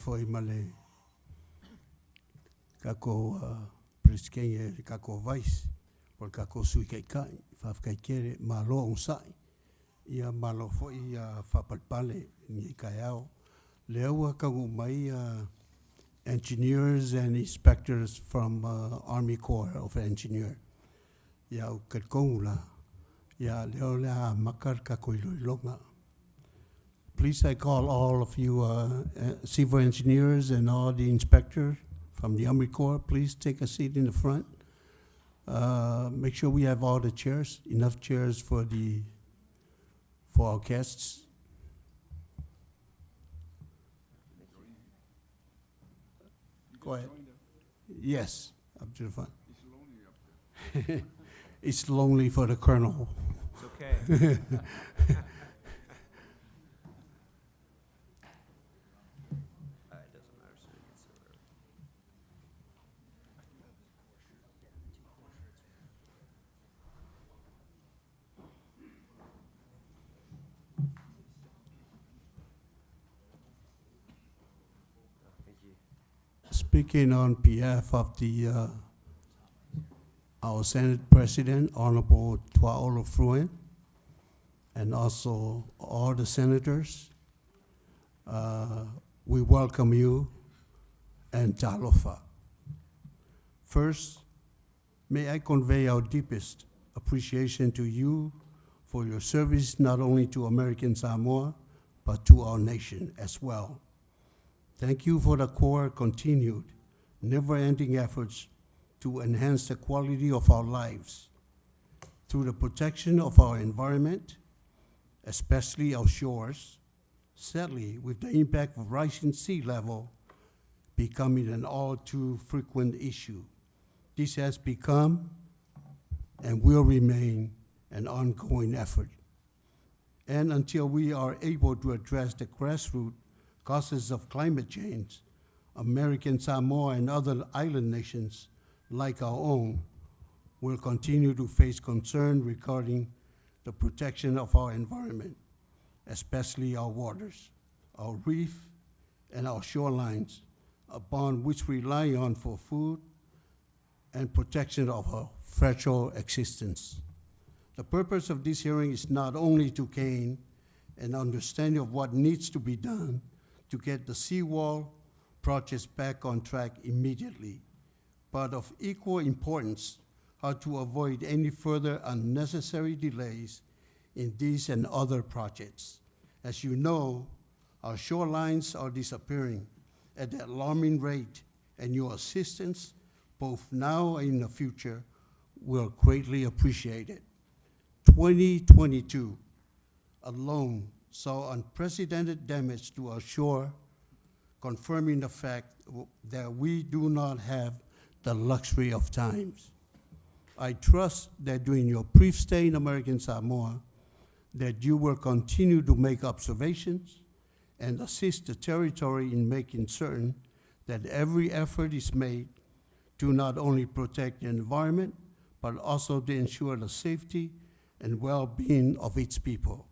foi male kako preskenge kako vice por kako sui kai kai fa kai kere malo on sai ia malo foi ia fa palpale ni kai ao lewa kagu mai engineers and inspectors from Army Corps of Engineer ia ukakongula ia leo la makar kako ilonga. Please, I call all of you civil engineers and all the inspectors from the Army Corps, please take a seat in the front. Make sure we have all the chairs, enough chairs for our guests. Go ahead. Yes, up to the front. It's lonely up there. It's lonely for the colonel. It's okay. Speaking on behalf of our Senate President, Honorable Tuaolo Fruen, and also all the senators, we welcome you and talofa. First, may I convey our deepest appreciation to you for your service not only to American Samoa, but to our nation as well. Thank you for the Corps' continued, never-ending efforts to enhance the quality of our lives through the protection of our environment, especially our shores, sadly with the impact of rising sea level becoming an all too frequent issue. This has become and will remain an ongoing effort. And until we are able to address the grassroots causes of climate change, American Samoa and other island nations like our own will continue to face concern regarding the protection of our environment, especially our waters, our reef, and our shorelines, upon which we rely on for food and protection of our fragile existence. The purpose of this hearing is not only to gain an understanding of what needs to be done to get the seawall projects back on track immediately, but of equal importance, how to avoid any further unnecessary delays in these and other projects. As you know, our shorelines are disappearing at an alarming rate, and your assistance, both now and in the future, will greatly appreciate it. 2022 alone saw unprecedented damage to our shore, confirming the fact that we do not have the luxury of times. I trust that during your brief stay in American Samoa, that you will continue to make observations and assist the territory in making certain that every effort is made to not only protect the environment, but also to ensure the safety and well-being of its people.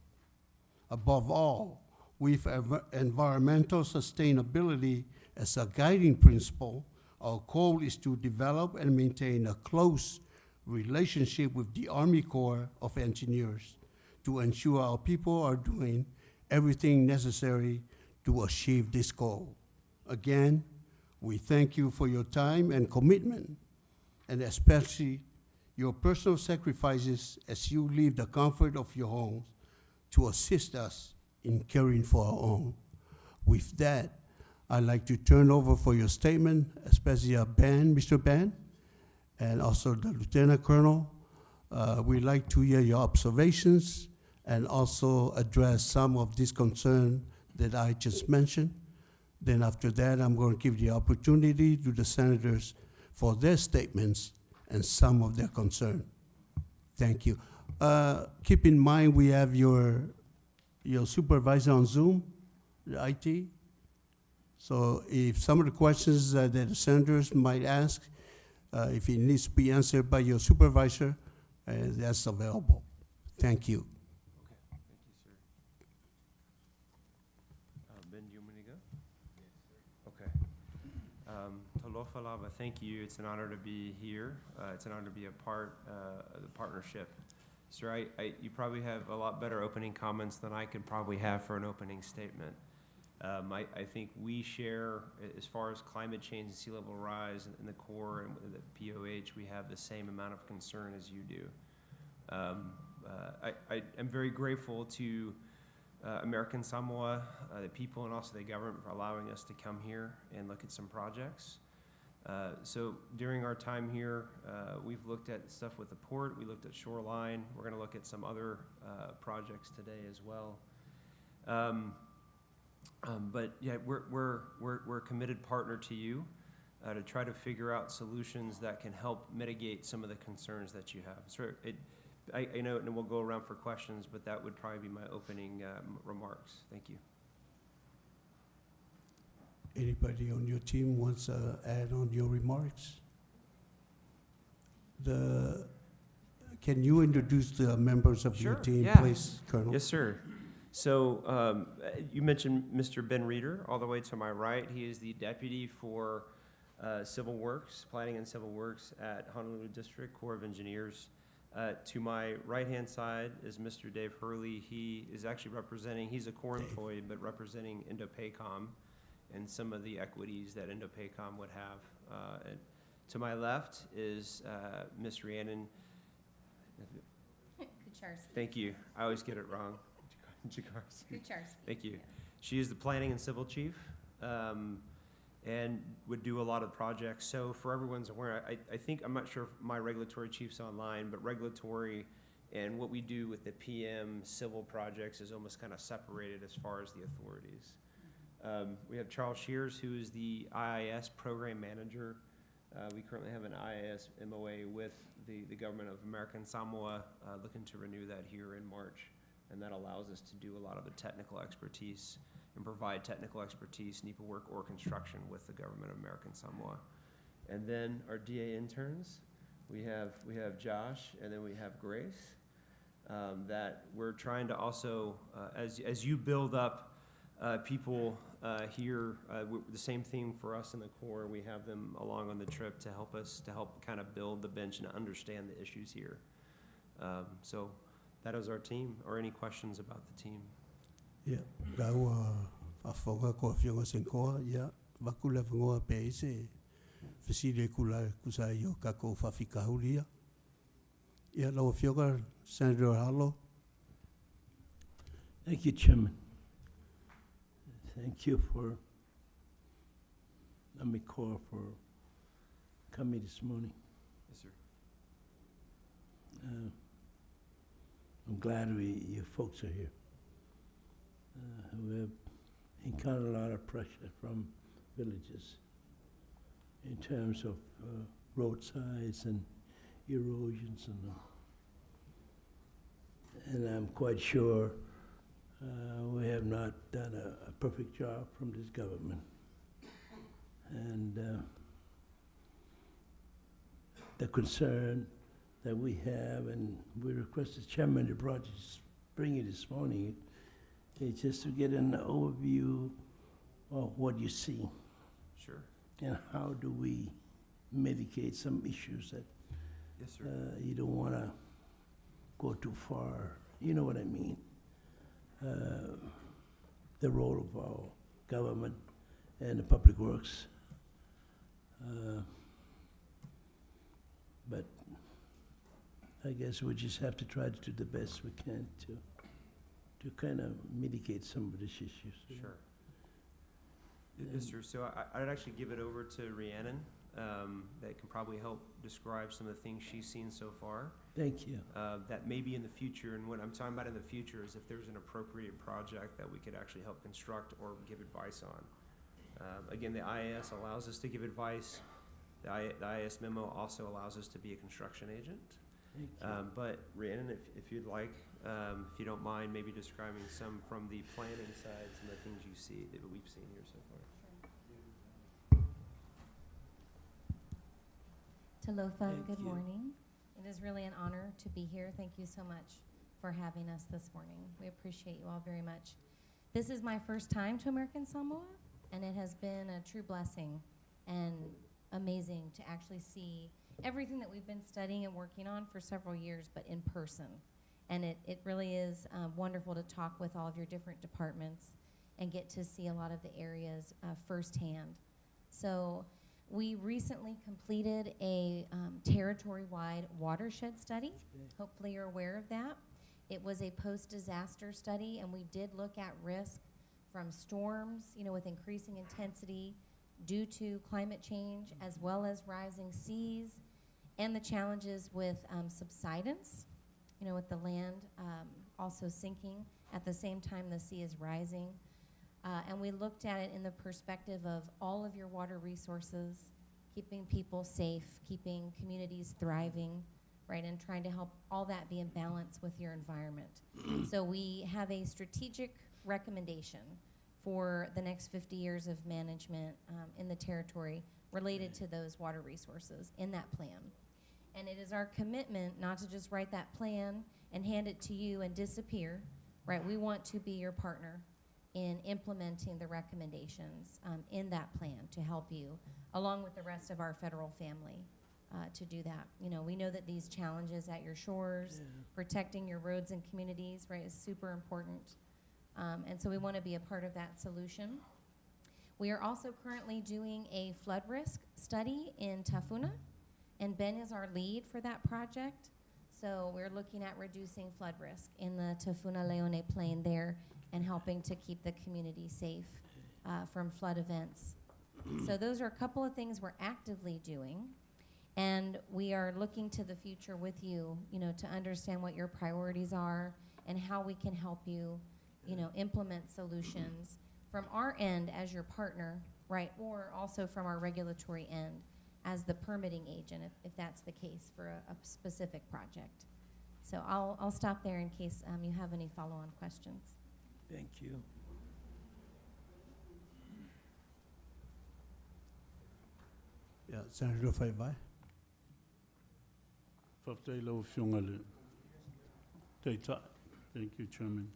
Above all, with environmental sustainability as a guiding principle, our goal is to develop and maintain a close relationship with the Army Corps of Engineers to ensure our people are doing everything necessary to achieve this goal. Again, we thank you for your time and commitment, and especially your personal sacrifices as you leave the comfort of your homes to assist us in caring for our own. With that, I'd like to turn over for your statement, especially Ben, Mr. Ben, and also the Lieutenant Colonel. We'd like to hear your observations and also address some of this concern that I just mentioned. Then after that, I'm going to give the opportunity to the senators for their statements and some of their concern. Thank you. Keep in mind we have your supervisor on Zoom, the IT. So if some of the questions that the senators might ask, if it needs to be answered by your supervisor, that's available. Thank you. Okay, thank you, sir. Ben, do you want me to go? Yes, sir. Talofa lava, thank you. It's an honor to be here. It's an honor to be a part of the partnership. Sir, you probably have a lot better opening comments than I could probably have for an opening statement. I think we share, as far as climate change and sea level rise in the Corps and the POH, we have the same amount of concern as you do. I'm very grateful to American Samoa, the people, and also the government for allowing us to come here and look at some projects. So during our time here, we've looked at stuff with the port, we looked at shoreline, we're gonna look at some other projects today as well. But yeah, we're a committed partner to you to try to figure out solutions that can help mitigate some of the concerns that you have. So I know, and we'll go around for questions, but that would probably be my opening remarks. Thank you. Anybody on your team wants to add on your remarks? Can you introduce the members of your Sure, team, yeah. please, Colonel? Yes, sir. So you mentioned Mr. Ben Reeder, all the way to my right. He is the deputy for Civil Works, Planning and Civil Works at Honolulu District Corps of Engineers. To my right-hand side is Mr. Dave Hurley. He is actually representing, he's a Corps employee, but representing Indo-PACOM and some of the equities that Indo-PACOM would have. And to my left is Ms. Rhiannon. Kucharski. Thank you. I always get it wrong. Jakarski. Kucharski. Thank you. Yeah. She is the planning and civil chief, and would do a lot of projects. So for everyone's aware, I think, I'm not sure if my regulatory chief's online, but regulatory and what we do with the PM civil projects is almost kind of separated as far as the authorities. We have Charles Shears, who is the IIS program manager. We currently have an IIS MOA with the government of American Samoa, looking to renew that here in March. And that allows us to do a lot of the technical expertise and provide technical expertise, NEPA work, or construction with the government of American Samoa. And then our DA interns, we have Josh, and then we have Grace, that we're trying to also, as you build up people here, the same thing for us in the Corps, we have them along on the trip to help kind of build the bench and understand the issues here. So that is our team. Or any questions about the team? Yeah, gau afonga ko fionga senkoa, yeah, vakula vangoa peise, fasile kula kusayo kako fafika hulia. Yeah, lo fionga Senator Harlow. Thank you, Chairman. Thank you for Army Corps for coming this morning. Yes, sir. I'm glad you folks are here. We have encountered a lot of pressure from villages in terms of roadsides and erosions and I'm quite sure we have not done a perfect job from this government. And the concern that we have, and we request the chairman to bring it this morning, is just to get an overview of what you see. Sure. And how do we mitigate some issues that Yes, sir. you don't want to go too far. You know what I mean? The role of our government and the public works. But I guess we just have to try to do the best we can to kind of mitigate some of these issues. Sure. Yes, sir. So I'd actually give it over to Rhiannon, that can probably help describe some of the things she's seen so far. Thank you. That maybe in the future, and what I'm talking about in the future is if there's an appropriate project that we could actually help construct or give advice on. Again, the IAS allows us to give advice. The IAS memo also allows us to be a construction agent. Thank you. But Rhiannon, if you'd like, if you don't mind, maybe describing some from the planning side, some of the things you see that we've seen here so far. Talofa, Thank good you. morning. It is really an honor to be here. Thank you so much for having us this morning. We appreciate you all very much. This is my first time to American Samoa, and it has been a true blessing. And amazing to actually see everything that we've been studying and working on for several years, but in person. And it really is wonderful to talk with all of your different departments and get to see a lot of the areas firsthand. So we recently completed a territory-wide watershed study. Hopefully you're aware of that. It was a post-disaster study, and we did look at risk from storms, with increasing intensity due to climate change, as well as rising seas, and the challenges with subsidence, with the land also sinking at the same time the sea is rising. And we looked at it in the perspective of all of your water resources, keeping people safe, keeping communities thriving, right, and trying to help all that be in balance with your environment. So we have a strategic recommendation for the next 50 years of management in the territory related to those water resources in that plan. And it is our commitment not to just write that plan and hand it to you and disappear, right? We want to be your partner in implementing the recommendations in that plan to help you, along with the rest of our federal family, to do that. We know that these challenges at your shores, protecting your roads and communities, right, is super important. And so we want to be a part of that solution. We are also currently doing a flood risk study in Tafuna, and Ben is our lead for that project. So we're looking at reducing flood risk in the Tafuna-Leone Plain there and helping to keep the community safe from flood events. So those are a couple of things we're actively doing. And we are looking to the future with you, to understand what your priorities are and how we can help you, implement solutions from our end as your partner, right, or also from our regulatory end as the permitting agent, if that's the case for a specific project. So I'll stop there in case you have any follow-on questions. Thank you. Yeah, Senator Faibai. Thank you, Chairman.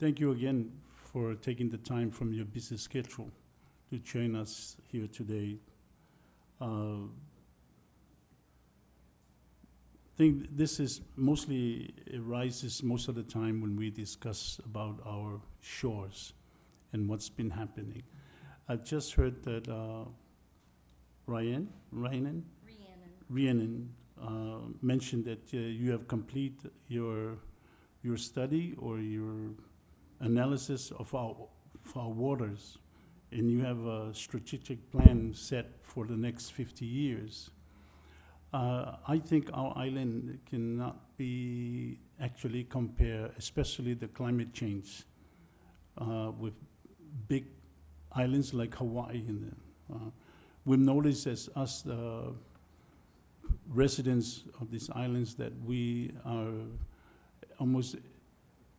Thank you again for taking the time from your busy schedule to join us here today. I think this is mostly, it arises most of the time when we discuss about our shores and what's been happening. I just heard that Rhiannon mentioned that you have completed your study or your analysis of our waters, and you have a strategic plan set for the next 50 years. I think our island cannot be actually compared, especially the climate change, with big islands like Hawaii. We've noticed as us residents of these islands that we are almost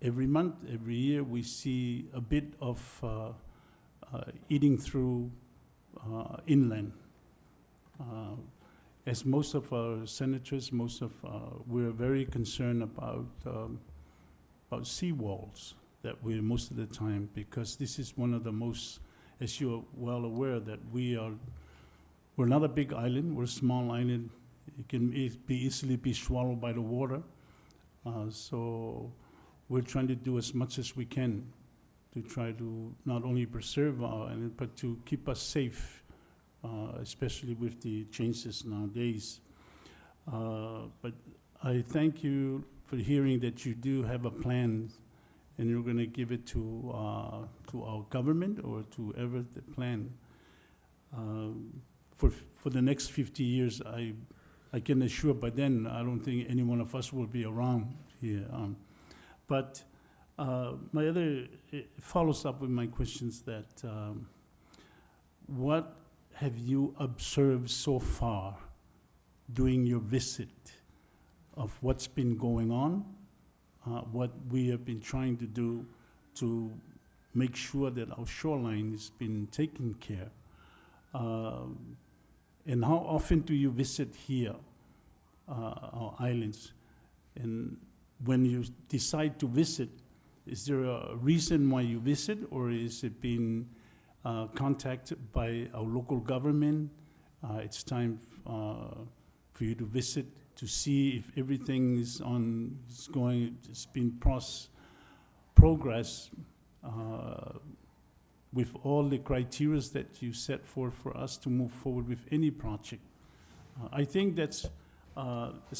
every month, every year, we see a bit of eating through inland. As most of our senators, we're very concerned about seawalls that we're most of the time, because this is one of the most, as you're well aware, that we're not a big island, we're a small island. It can easily be swallowed by the water. So we're trying to do as much as we can to try to not only preserve our island, but to keep us safe, especially with the changes nowadays. But I thank you for hearing that you do have a plan, and you're going to give it to our government or to whoever the plan. For the next 50 years, I can assure by then I don't think any one of us will be around here. But my other follows up with my questions that what have you observed so far during your visit of what's been going on, what we have been trying to do to make sure that our shoreline has been taken care of? And how often do you visit here, our islands? And when you decide to visit, is there a reason why you visit, or is it been contacted by our local government. It's time for you to visit to see if everything is it's been progress with all the criteria that you set forth for us to move forward with any project. I think it's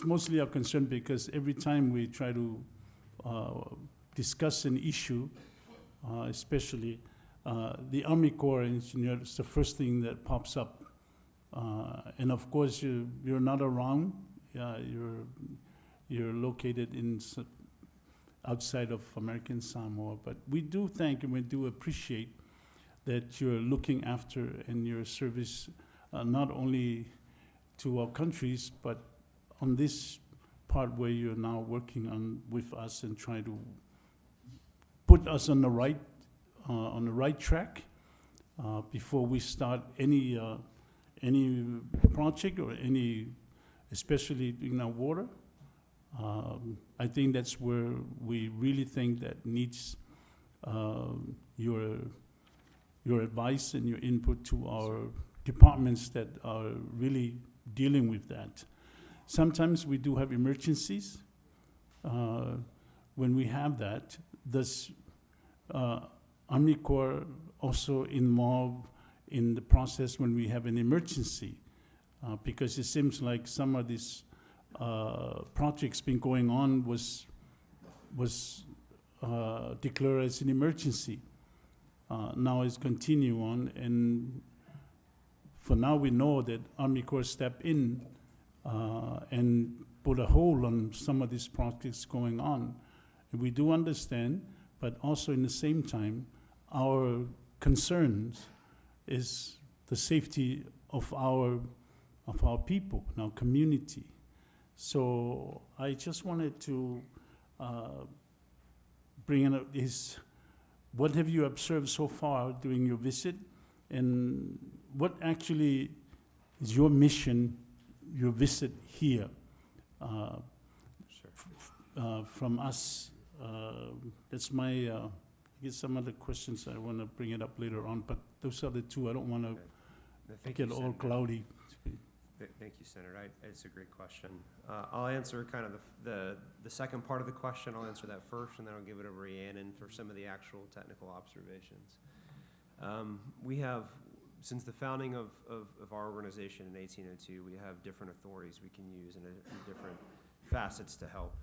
mostly our concern because every time we try to discuss an issue, especially the Army Corps engineer is the first thing that pops up. And of course, you're not around. You're located outside of American Samoa, but we do thank and we do appreciate that you're looking after and your service not only to our countries, but on this part where you're now working on with us and try to put us on the right track before we start any project or especially in our water. I think that's where we really think that needs your advice and your input to our departments that are really dealing with that. Sometimes we do have emergencies. When we have that, does Army Corps also involved in the process when we have an emergency? Because it seems like some of these projects been going on was declared as an emergency. Now it's continue on, and for now we know that Army Corps step in and put a hold on some of these projects going on. And we do understand, but also in the same time, our concerns is the safety of our people, and our community. So I just wanted to bring in what have you observed so far during your visit, and what actually is your mission, your visit here from us? That's my, I guess some other questions I want to bring it up later on, but those are the two. I don't want to get all cloudy. Thank you, Senator. It's a great question. I'll answer kind of the second part of the question. I'll answer that first, and then I'll give it over to Rhiannon for some of the actual technical observations. We have, since the founding of our organization in 1802, we have different authorities we can use and different facets to help.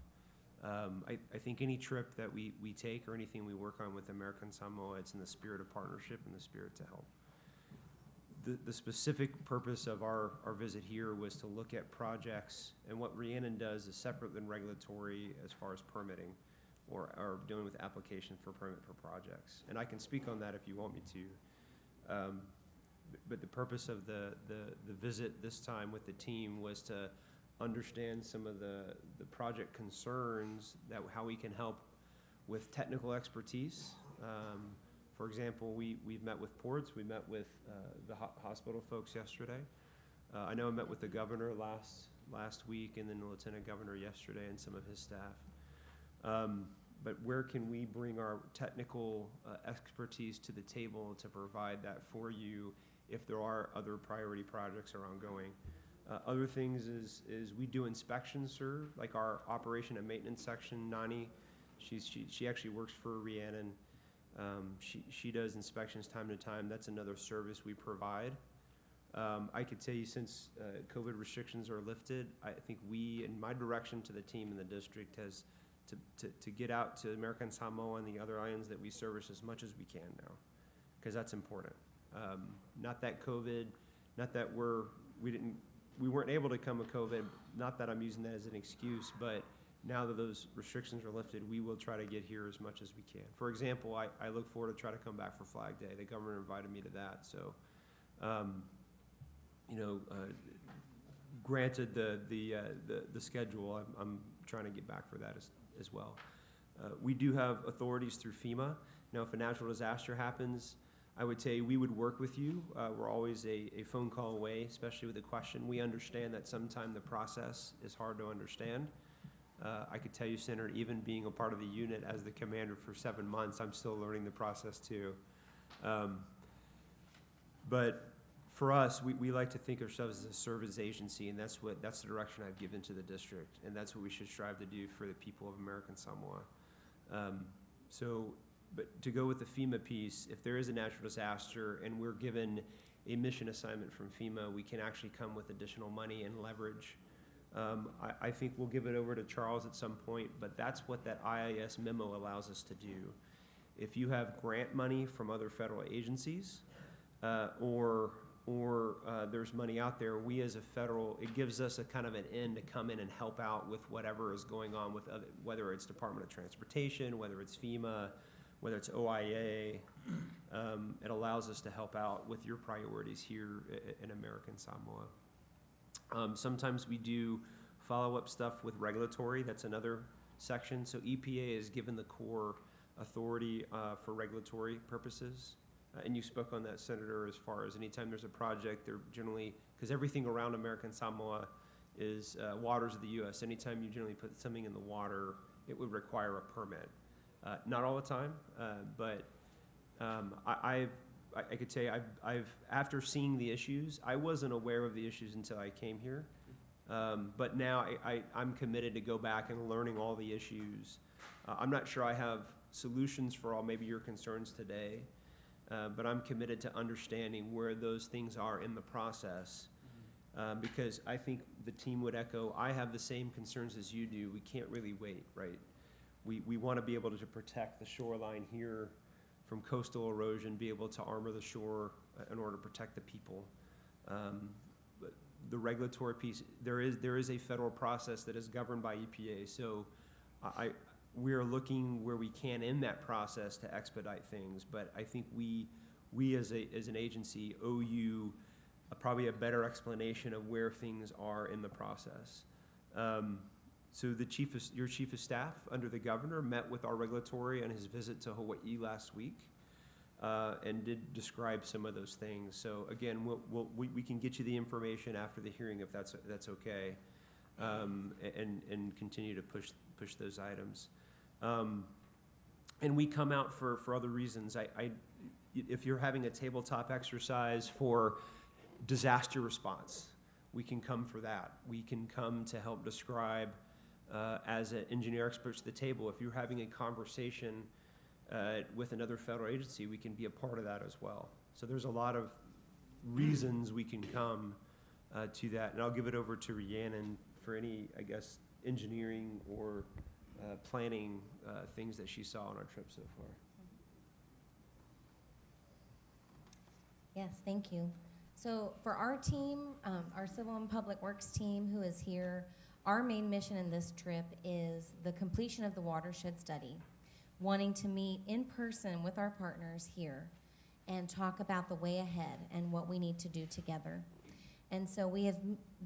I think any trip that we take or anything we work on with American Samoa, it's in the spirit of partnership and the spirit to help. The specific purpose of our visit here was to look at projects, and what Rhiannon does is separate than regulatory as far as permitting or dealing with application for permit for projects. And I can speak on that if you want me to. But the purpose of the visit this time with the team was to understand some of the project concerns, how we can help with technical expertise. For example, we've met with ports, we met with the hospital folks yesterday. I know I met with the governor last week, and then the lieutenant governor yesterday and some of his staff. But where can we bring our technical expertise to the table to provide that for you if there are other priority projects are ongoing? Other things is we do inspections, sir, like our operation and maintenance section, Nani. She actually works for Rhiannon. She does inspections time to time. That's another service we provide. I could tell you since COVID restrictions are lifted, I think and my direction to the team in the district has to get out to American Samoa and the other islands that we service as much as we can now, because that's important. Not that COVID, not that we weren't able to come with COVID, not that I'm using that as an excuse, but now that those restrictions are lifted, we will try to get here as much as we can. For example, I look forward to try to come back for Flag Day. The governor invited me to that, so granted the schedule, I'm trying to get back for that as well. We do have authorities through FEMA. Now, if a natural disaster happens, I would say we would work with you. We're always a phone call away, especially with a question. We understand that sometimes the process is hard to understand. I could tell you, Senator, even being a part of the unit as the commander for 7 months, I'm still learning the process too. But for us, we like to think of ourselves as a service agency, and that's the direction I've given to the district, and that's what we should strive to do for the people of American Samoa. But to go with the FEMA piece, if there is a natural disaster and we're given a mission assignment from FEMA, we can actually come with additional money and leverage. I think we'll give it over to Charles at some point, but that's what that IIS memo allows us to do. If you have grant money from other federal agencies, or there's money out there, we as a federal, it gives us a kind of an in to come in and help out with whatever is going on with other, whether it's Department of Transportation, whether it's FEMA, whether it's OIA. It allows us to help out with your priorities here in American Samoa. Sometimes we do follow-up stuff with regulatory. That's another section. So EPA is given the core authority for regulatory purposes. And you spoke on that, Senator, as far as anytime there's a project, they're generally, because everything around American Samoa is waters of the U.S. Anytime you generally put something in the water, it would require a permit. Not all the time, but I could say I've after seeing the issues, I wasn't aware of the issues until I came here. But now I'm committed to go back and learning all the issues. I'm not sure I have solutions for all maybe your concerns today, but I'm committed to understanding where those things are in the process. Because I think the team would echo, I have the same concerns as you do. We can't really wait, right? We want to be able to protect the shoreline here from coastal erosion, be able to armor the shore in order to protect the people. But the regulatory piece, there is a federal process that is governed by EPA. So we're looking where we can in that process to expedite things. But I think we as an agency owe you probably a better explanation of where things are in the process. So your chief of staff under the governor met with our regulatory on his visit to Hawaii last week, and did describe some of those things. So again, we can get you the information after the hearing if that's okay, and continue to push those items. And we come out for other reasons. If you're having a tabletop exercise for disaster response, we can come for that. We can come to help describe as an engineer expert to the table. If you're having a conversation with another federal agency, we can be a part of that as well. So there's a lot of reasons we can come to that. And I'll give it over to Rhiannon for any, I guess, engineering or planning things that she saw on our trip so far. Yes, thank you. So for our team, our Civil and Public Works team who is here, our main mission in this trip is the completion of the Watershed study, wanting to meet in person with our partners here and talk about the way ahead and what we need to do together. And so we have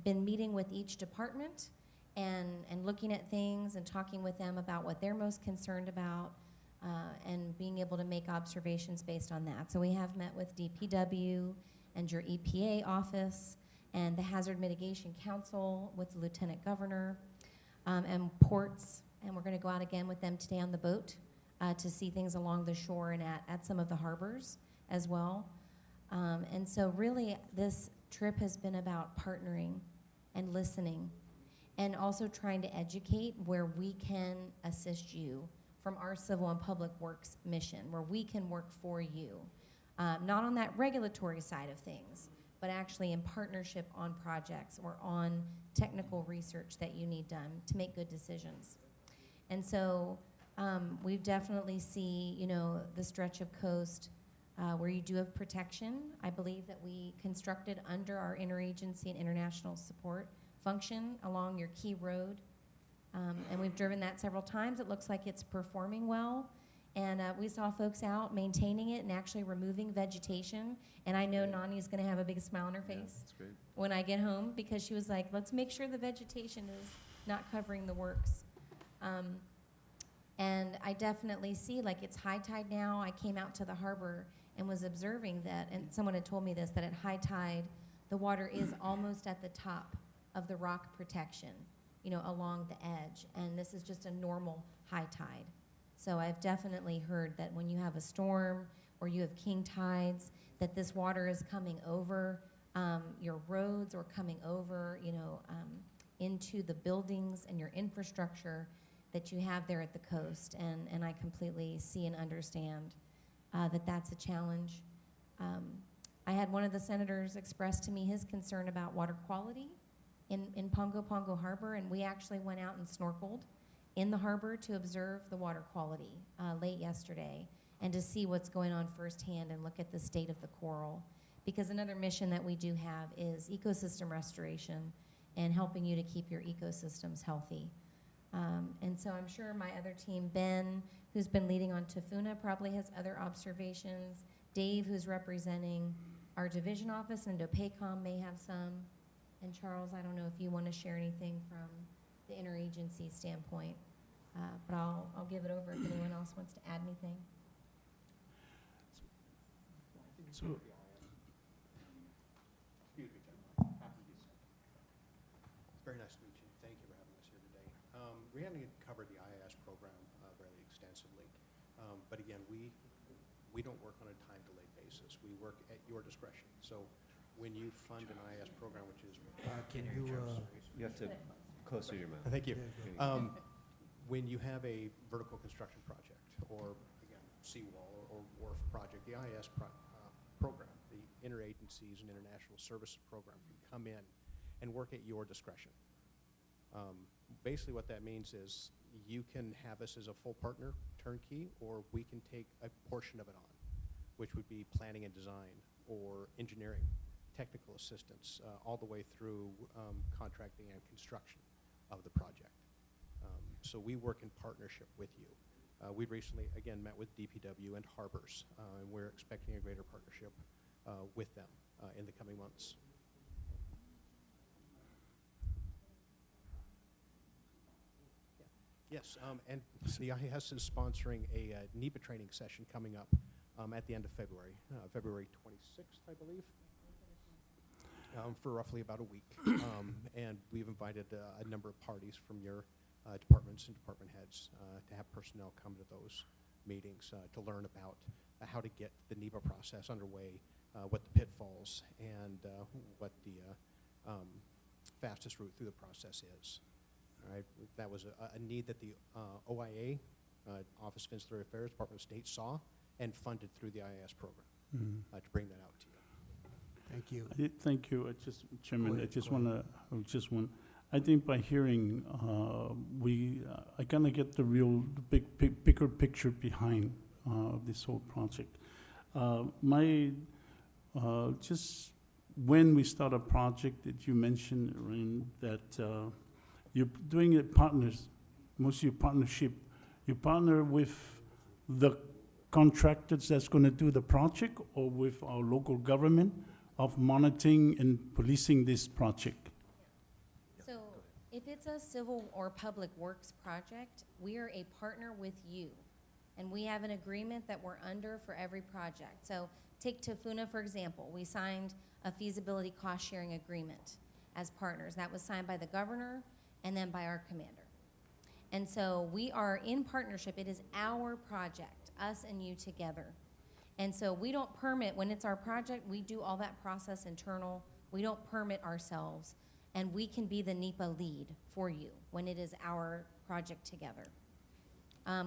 been meeting with each department and looking at things and talking with them about what they're most concerned about, and being able to make observations based on that. So we have met with DPW and your EPA office and the Hazard Mitigation Council with the Lieutenant Governor, and ports, and we're going to go out again with them today on the boat to see things along the shore and at some of the harbors as well. And so really this trip has been about partnering and listening and also trying to educate where we can assist you from our Civil and Public Works mission, where we can work for you. Not on that regulatory side of things, but actually in partnership on projects or on technical research that you need done to make good decisions. And so we definitely see, the stretch of coast where you do have protection. I believe that we constructed under our interagency and international support function along your key road. And we've driven that several times. It looks like it's performing well. And we saw folks out maintaining it and actually removing vegetation. And I know Nani's going to have a big smile on her face That's great. when I get home, because she was like, let's make sure the vegetation is not covering the works. And I definitely see, it's high tide now. I came out to the harbor and was observing that, and someone had told me this, that at high tide, the water is almost at the top of the rock protection, along the edge. And this is just a normal high tide. So I've definitely heard that when you have a storm or you have king tides, that this water is coming over your roads or coming over, into the buildings and your infrastructure that you have there at the coast. And I completely see and understand that that's a challenge. I had one of the senators express to me his concern about water quality in Pongo Pongo Harbor, and we actually went out and snorkeled in the harbor to observe the water quality late yesterday and to see what's going on firsthand and look at the state of the coral. Because another mission that we do have is ecosystem restoration and helping you to keep your ecosystems healthy. And so I'm sure my other team, Ben, who's been leading on Tafuna, probably has other observations. Dave, who's representing our division office, and DOPACOM may have some. And Charles, I don't know if you want to share anything from the interagency standpoint, but I'll give it over if anyone else wants to add anything. So, It's very nice to meet you. Thank you for having us here today. We haven't covered the IIS program very extensively, but again, we don't work on a time delay basis. We work at your discretion. So when you fund an IIS program, which is You have to closer to your mouth. thank you. There you go. When you have a vertical construction project, or again, seawall or wharf project, the IIS program, the Interagencies and International Services Program, can come in and work at your discretion. Basically what that means is you can have us as a full partner, turnkey, or we can take a portion of it on, which would be planning and design, or engineering, technical assistance, all the way through contracting and construction of the project. So we work in partnership with you. We recently, again, met with DPW and Harbors, and we're expecting a greater partnership with them in the coming months. Yes, and the IIS is sponsoring a NEPA training session coming up at the end of February, February 26th, I believe, for roughly about a week. And we've invited a number of parties from your departments and department heads to have personnel come to those meetings to learn about how to get the NEPA process underway, what the pitfalls, and what the fastest route through the process is. All right, that was a need that the OIA, Office of Insular Affairs, Department of State, saw and funded through the IIS program to bring that out to you. Thank you. Thank you. Chairman, Go I just ahead. want to, I think by hearing, I kind of get the real bigger picture behind this whole project. Just when we start a project that you mentioned, Rin, that you're doing it partners, most of your partnership, you partner with the contractors that's going to do the project, or with our local government of monitoring and policing this project? So if it's a civil or public works project, we are a partner with you. And we have an agreement that we're under for every project. So take Tafuna, for example. We signed a feasibility cost sharing agreement as partners. That was signed by the governor and then by our commander. And so we are in partnership. It is our project, us and you together. And so we don't permit, when it's our project, we do all that process internal. We don't permit ourselves. And we can be the NEPA lead for you when it is our project together.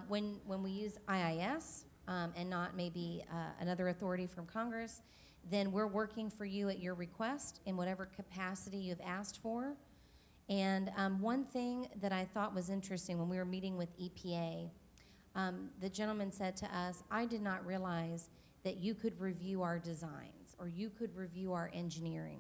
When we use IIS and not maybe another authority from Congress, then we're working for you at your request in whatever capacity you've asked for. And one thing that I thought was interesting when we were meeting with EPA, the gentleman said to us, I did not realize that you could review our designs or you could review our engineering.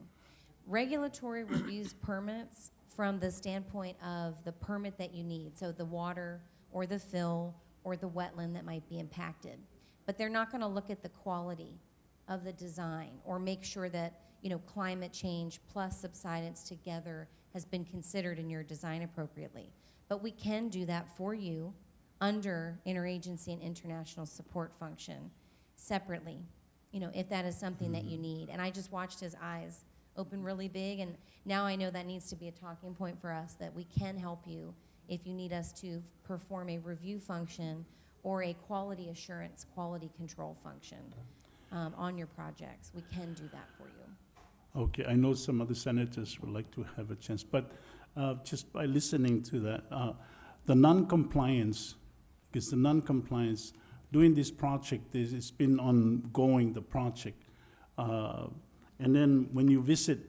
Regulatory reviews permits from the standpoint of the permit that you need, so the water or the fill or the wetland that might be impacted. But they're not gonna look at the quality of the design or make sure that climate change plus subsidence together has been considered in your design appropriately. But we can do that for you under interagency and international support function separately, if that is something that you need. And I just watched his eyes open really big, and now I know that needs to be a talking point for us, that we can help you if you need us to perform a review function or a quality assurance, quality control function. on your projects. We can do that for you. Okay, I know some other senators would like to have a chance, but just by listening to that, the non-compliance, because the non-compliance, doing this project, it's been ongoing, the project. And then when you visit,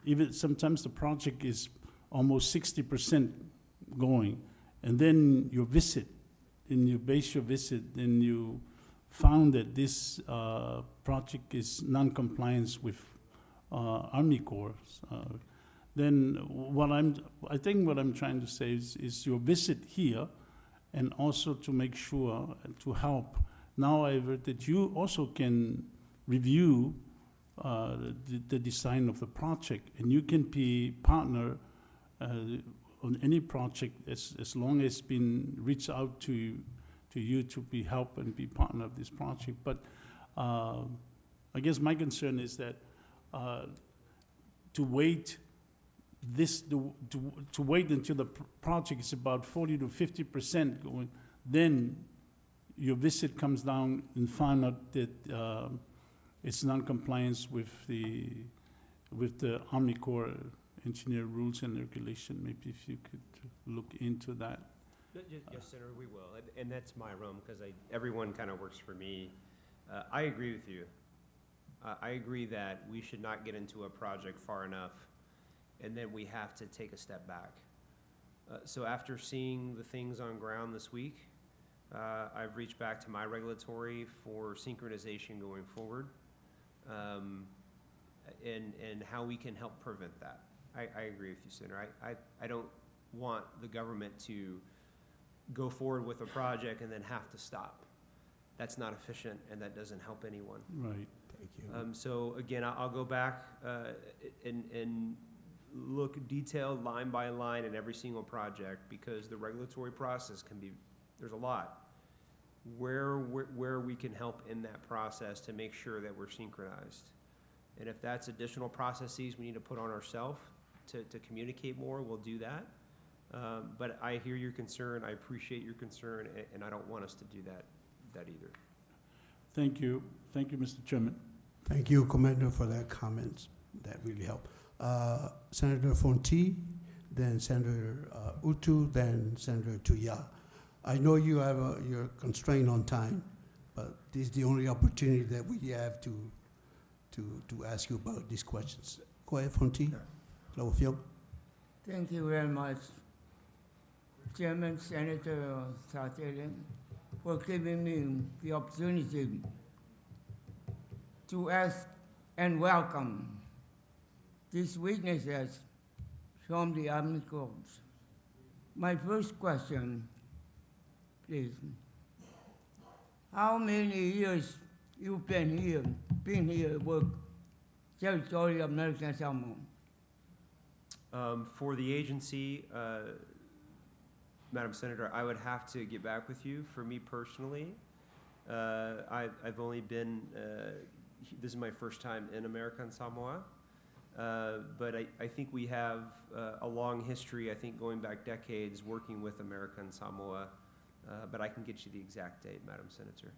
even sometimes the project is almost 60% going, and then you visit, and you base your visit, and you found that this project is non-compliance with Army Corps. Then I think what I'm trying to say is your visit here, and also to make sure to help. Now I've heard that you also can review the design of the project, and you can be partner on any project as long as it's been reached out to you to be help and be partner of this project. But I guess my concern is that to wait to wait until the project is about 40 to 50% going, then your visit comes down and find out that it's non-compliance with the Army Corps engineer rules and regulation. Maybe if you could look into that. Yes, Senator, we will, and that's my realm, because everyone kind of works for me. I agree with you. I agree that we should not get into a project far enough, and then we have to take a step back. So after seeing the things on ground this week, I've reached back to my regulatory for synchronization going forward, and how we can help prevent that. I agree with you, Senator. I don't want the government to go forward with a project and then have to stop. That's not efficient, and that doesn't help anyone. Right. Thank you. So again, I'll go back and look detailed line by line in every single project, because the regulatory process can be, there's a lot. Where we can help in that process to make sure that we're synchronized. And if that's additional processes we need to put on ourselves to communicate more, we'll do that. But I hear your concern, I appreciate your concern, and I don't want us to do that either. Thank you, Mr. Chairman. Thank you, Commander, for that comments. That really helped. Senator Fonti, then Senator Utu, then Senator Tuya. I know you have you're constrained on time, but this is the only opportunity that we have to ask you about these questions. Go ahead, Fonti. Laufield. Thank you very much, Chairman Senator Satele, for giving me the opportunity to ask and welcome these witnesses from the Army Corps. My first question, please. How many years you've been here, work territory of American Samoa? For the agency, Madam Senator, I would have to get back with you. For me personally, I've only been, this is my first time in American Samoa, but I think we have a long history, I think going back decades, working with American Samoa, but I can get you the exact date, Madam Senator.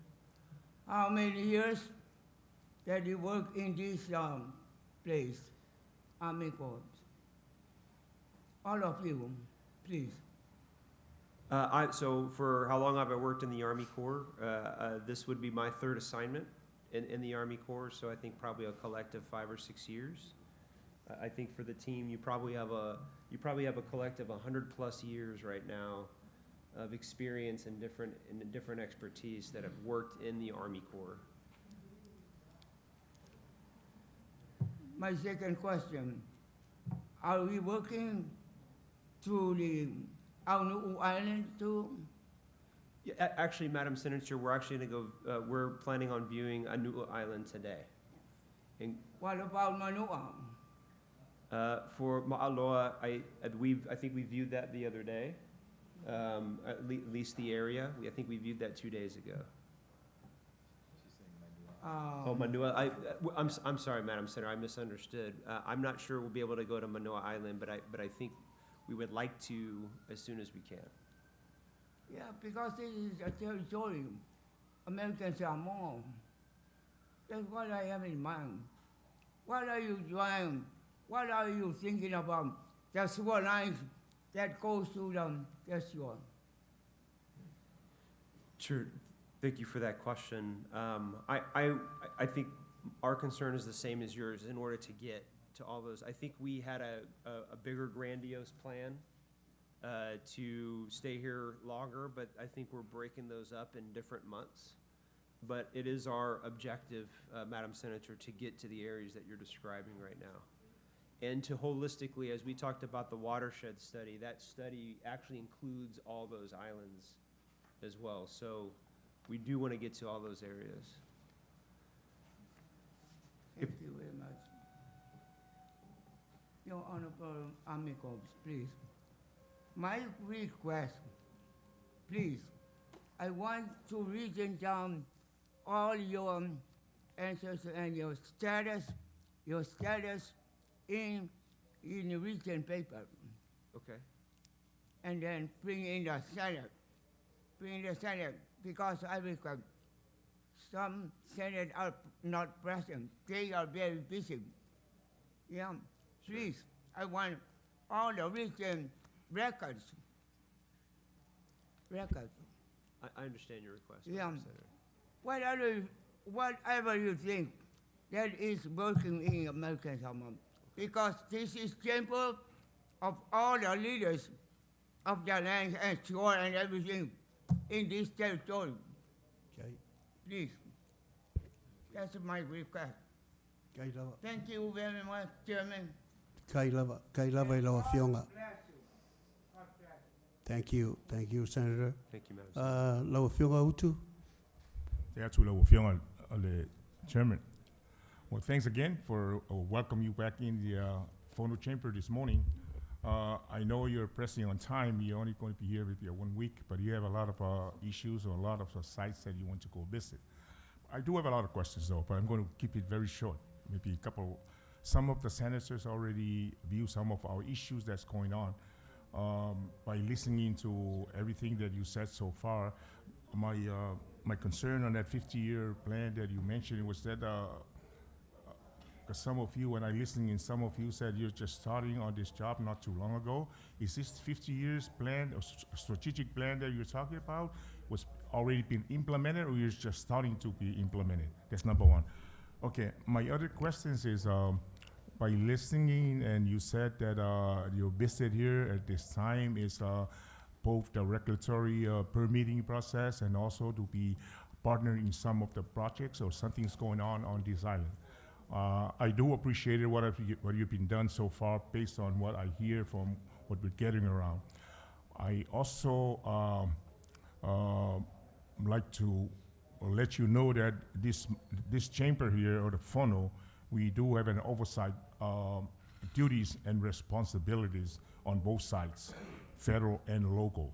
How many years that you work in this place, Army Corps? All of you, please. So for how long have I worked in the Army Corps? This would be my third assignment in the Army Corps, so I think probably a collective 5 or 6 years. I think for the team, you probably have a collective 100+ years right now of experience and different expertise that have worked in the Army Corps. My second question, are we working through the Aunu Island too? Yeah, actually, Madam Senator, we're actually going to go, we're planning on viewing Anu'u Island today. And, What about Manua? for Ma'aloa, I think we viewed that the other day, at least the area. I think we viewed that 2 days ago. Oh, Manua. I'm sorry, Madam Senator, I misunderstood. I'm not sure we'll be able to go to Manoa Island, but I think we would like to as soon as we can. Yeah, because this is a territory, American Samoa. That's what I have in mind. What are you doing? What are you thinking about? The sewer lines that goes to the sewer. Sure. Thank you for that question. I think our concern is the same as yours in order to get to all those. I think we had a bigger grandiose plan to stay here longer, but I think we're breaking those up in different months. But it is our objective, Madam Senator, to get to the areas that you're describing right now. And to holistically, as we talked about the watershed study, that study actually includes all those islands as well. So we do want to get to all those areas. Thank you very much. Your Honorable Army Corps, please. My request, please, I want to read down all your answers and your status in the written paper, Okay. and then bring in the Senate. Bring the Senate, because I request some Senate are not present. They are very busy. Yeah, please, I want all the written records. I understand your request, Yeah. Madam Senator. Whatever you think that is working in American Samoa, because this is example of all the leaders of the land and shore and everything in this territory. Okay. Please, that's my request. Kai lava. Thank you very much, Chairman. Kai lava I lawa fionga. God bless you. God bless you. Thank you, Senator. Thank you, Madam Senator. Lawa fionga utu. The Chairman. Well, thanks again for welcome you back in the phono chamber this morning. I know you're pressing on time. You're only going to be here maybe 1 week, but you have a lot of issues or a lot of sites that you want to go visit. I do have a lot of questions though, but I'm going to keep it very short. Maybe a couple. Some of the senators already view some of our issues that's going on. By listening to everything that you said so far, my concern on that 50-year plan that you mentioned was that because some of you, when I listening in, some of you said you're just starting on this job not too long ago. Is this 50 years plan or strategic plan that you're talking about was already been implemented, or you're just starting to be implemented? That's number one. Okay, my other questions is by listening, and you said that your visit here at this time is both the regulatory permitting process and also to be partnering in some of the projects or something's going on this island. I do appreciate what you've been done so far based on what I hear from what we're getting around. I also like to let you know that this chamber here, or the funnel, we do have an oversight duties and responsibilities on both sides, federal and local.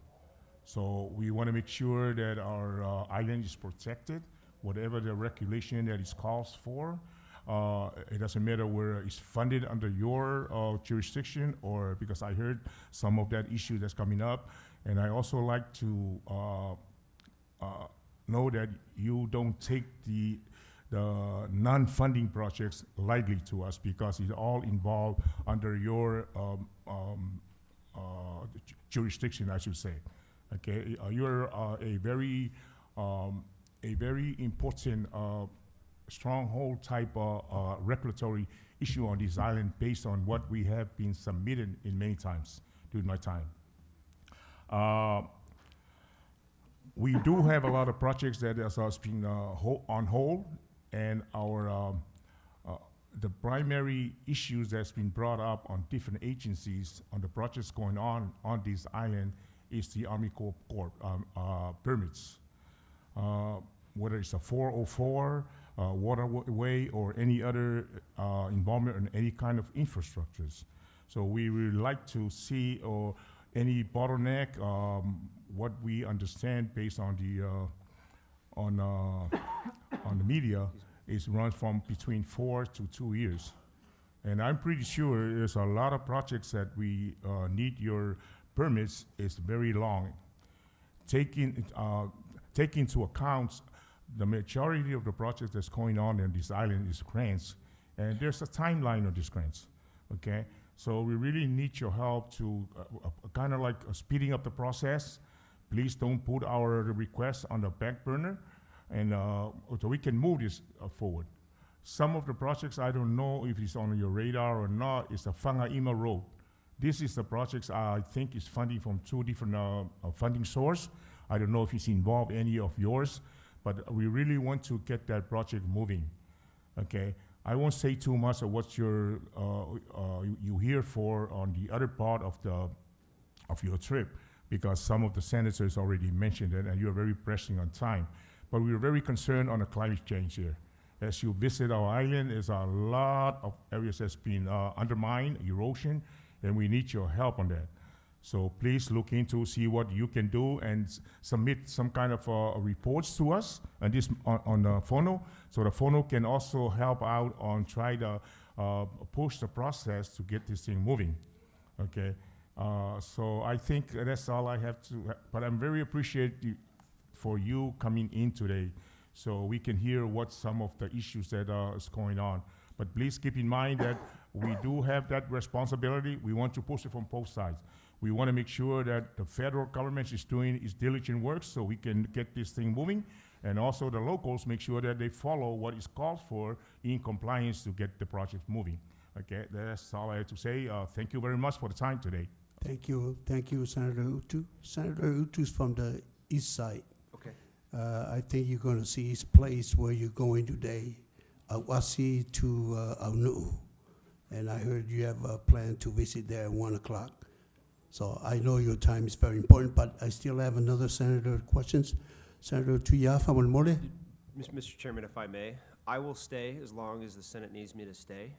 So we want to make sure that our island is protected, whatever the regulation that is calls for. It doesn't matter where it's funded under your jurisdiction, or because I heard some of that issue that's coming up. And I also like to know that you don't take the non-funding projects lightly to us, because it all involved under your jurisdiction, I should say. Okay, you're a very important stronghold type regulatory issue on this island based on what we have been submitted in many times during my time. We do have a lot of projects that has been on hold, and our the primary issues that's been brought up on different agencies on the projects going on this island is the Army Corp permits. Whether it's a 404, waterway, or any other involvement in any kind of infrastructures. So we would like to see any bottleneck, what we understand based on the media, is runs from between 4 to 2 years. And I'm pretty sure there's a lot of projects that we need your permits is very long. Take into account the majority of the projects that's going on in this island is grants, and there's a timeline of these grants, okay? So we really need your help to kind of like speeding up the process. Please don't put our requests on the back burner, and so we can move this forward. Some of the projects, I don't know if it's on your radar or not, is the Whangaima Road. This is the projects I think is funding from 2 different funding sources. I don't know if it's involved any of yours, but we really want to get that project moving, okay? I won't say too much of what you hear for on the other part of your trip, because some of the senators already mentioned it, and you're very pressing on time. But we're very concerned on the climate change here. As you visit our island, there's a lot of areas that's been undermined, erosion, and we need your help on that. So please look into, see what you can do, and submit some kind of reports to us on this on the FONO, so the FONO can also help out on try to push the process to get this thing moving. Okay, so I think that's all I have to. But I'm very appreciative for you coming in today, so we can hear what some of the issues that is going on. But please keep in mind that we do have that responsibility. We want to push it from both sides. We want to make sure that the federal government is doing its diligent work so we can get this thing moving, and also the locals make sure that they follow what is called for in compliance to get the project moving. Okay, that's all I have to say. Thank you very much for the time today. Thank you, Senator Utu. Senator Utu's from the east side. Okay. I think you're going to see his place where you're going today, Awasi to Aunu. And I heard you have a plan to visit there at 1 o'clock. So I know your time is very important, but I still have another senator questions. Senator Tuyafa Malmole. Mr. Chairman, if I may, I will stay as long as the Senate needs me to stay,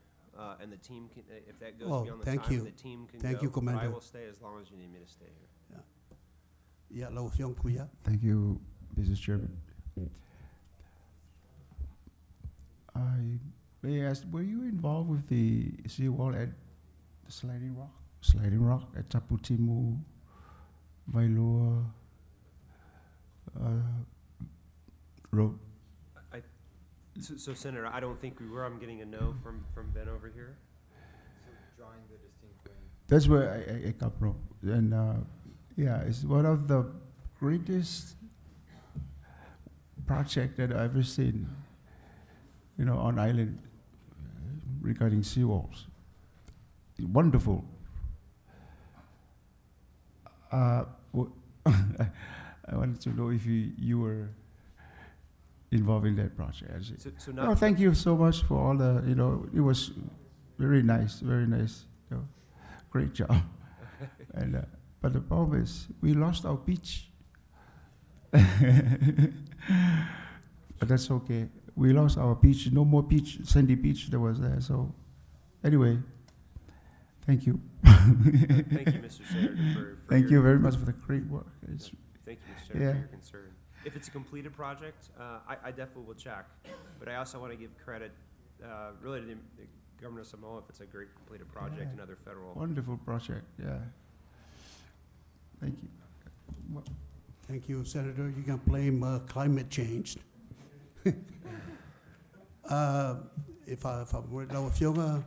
and the team can, if that goes beyond the thank time, you. the team can Thank go. you, but I Commander. will stay as long as you need me to stay here. Yeah, Lau Fiong Puya. Thank you, Mr. Chairman. I may ask, were you involved with the seawall at the Sliding Rock? Sliding Rock at Taputimu, Vailua Road? So Senator, I don't think we were. I'm getting a no from Ben over here. That's where I come from. And yeah, it's one of the greatest projects that I've ever seen, you know, on island regarding seawalls. Wonderful. I wanted to know if you were involved in that project. So No, not. thank you so much for all the, you know, it was very nice, you know, great job. And but the problem is we lost our beach. But that's okay. We lost our beach, no more beach, sandy beach that was there. So anyway, thank you. Thank you, Mr. Senator, for Thank your, you very much for the great work. Thank you, Mr. Senator, Yeah. for your concern. If it's a completed project, I definitely will check. But I also want to give credit, really to the Governor of Samoa if it's a great completed project Yeah. and other federal. Wonderful project, yeah. Thank you. Well, Thank you, Senator. You can blame climate change. If I were Lau Fiong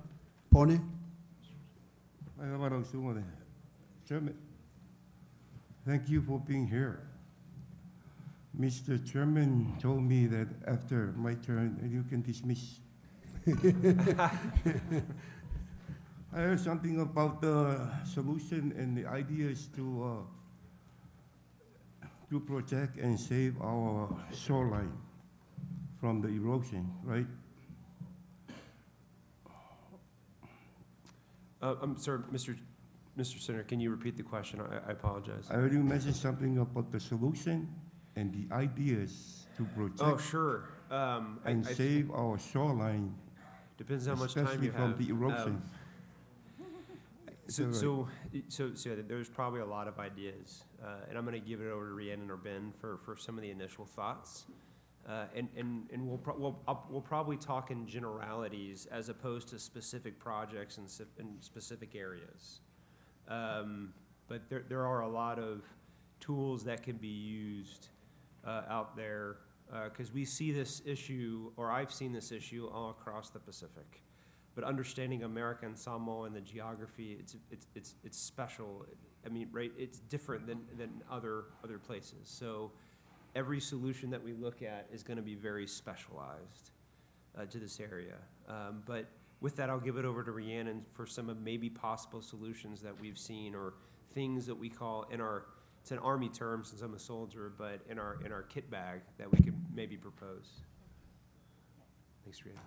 Pone. Chairman, thank you for being here. Mr. Chairman told me that after my turn, you can dismiss. I heard something about the solution and the ideas to protect and save our shoreline from the erosion, right? I'm sorry, Mr. Senator, can you repeat the question? I apologize. I heard you mention something about the solution and the ideas to protect Oh, sure. and save our shoreline, Depends how much time especially you from have. the erosion. So there's probably a lot of ideas, and I'm going to give it over to Rhiannon or Ben for some of the initial thoughts, and we'll probably talk in generalities as opposed to specific projects in specific areas. But there are a lot of tools that can be used out there because we see this issue, or I've seen this issue all across the Pacific. But understanding America and Samoa and the geography, it's special. I mean, right, it's different than other places. So every solution that we look at is going to be very specialized to this area. But with that, I'll give it over to Rhiannon for some of maybe possible solutions that we've seen, or things that we call it's an Army term since I'm a soldier, but in our kit bag that we could maybe propose. Thanks, Rhiannon.